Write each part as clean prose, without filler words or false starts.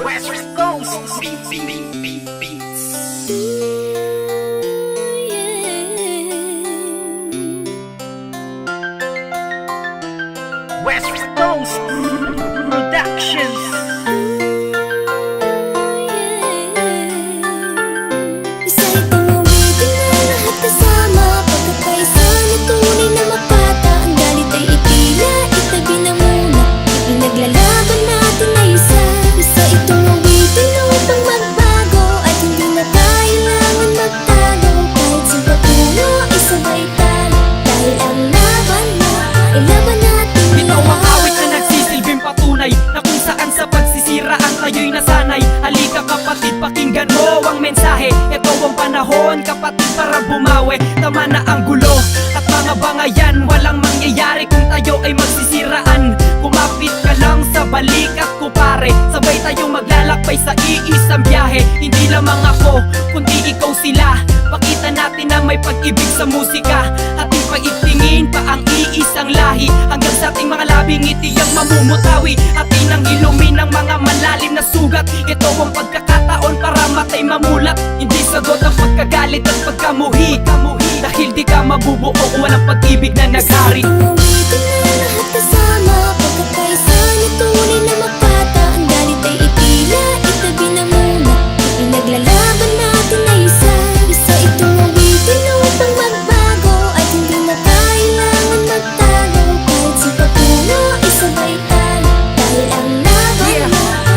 West Coast Beats. West Coast Productions. Isa itong awitin na lahat kasama, pagkakaisa na tunay na mapata. Ang galit ay itila, itabi na muna, ipinaglalaban natin na isa. Isa itong awitin na upang magbago, at hindi na kailangan magtago. Kahit sa patulo, isabay tayo, dahil ang laban na ay laban natin. Ito ang awit na nagsisilbing patunay na kung saan sa pagsisiraan tayo'y nasanay. Halika kapatid, pakinggan mo ang mensahe. Ito ang panahon kapatid para bumawi. Tama na ang gulo at mga bangayan, walang mangyayari kung tayo ay magsisiraan. Kumapit ka lang sa balikat ko pare, sabay tayong maglalakbay sa iisang biyahe. Hindi lamang ako, kundi ikaw sila. Pakita natin na may pag-ibig sa musika, ating paitingin pa ang iisang lahi. Hanggang sa ating mga labing ngiti ang mamumutawi, atin ang ilumin ng mga malalim na sugat. Ito ang pagkakataon para matay mamulat. Hindi sagot ang pagkagalit at pagkamuhi, dahil di ka mabubuo kung walang pag-ibig na naghari. Itong awitin na lahat kasama, pagkakaisa na tunay na mapata. Ang galit ay itila, itabi na muna, ipinaglalaban natin na isa. Isa itong awitin na upang magbago, at hindi na kailangan magtago. Kahit sa patulo, isabay tayo, dahil ang laban na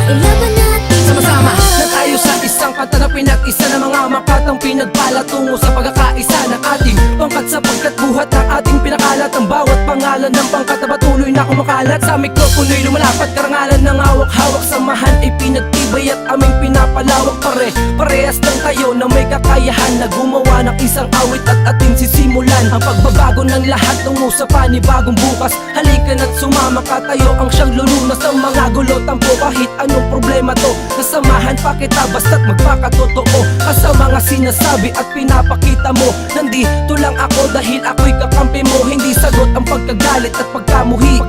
ay laban natin. Sama-sama na tayo sa isang kanta na pinag-isa ng mga makatang pinagpala tungo sa pagkakaisa ng ating pangkat, sapagkat buhat ng ating pinakalat. Ang bawat pangalan ng pangkat na patuloy na kumakalat sa mikropono'y lumalapat. Karangalan ng hawak-hawak, samahan ay pinagtibay at aming pinapalawak. Parehas lang tayo na may kakayahan na gumawa ng isang awit at ating sisimulan ang pagbabago ng lahat tungo sa panibagong bukas. Halika na't sumama ka, tayo ang siyang lulunas sa mga gulo. Tampo kahit anong problema to, kasamahan pa kita basta't magpakatotoo ka sa mga sinasabi at pinapakita mo. Nandito lang ako dahil ako'y kakampi mo. Hindi sagot ang pagkagalit at pagkamuhi.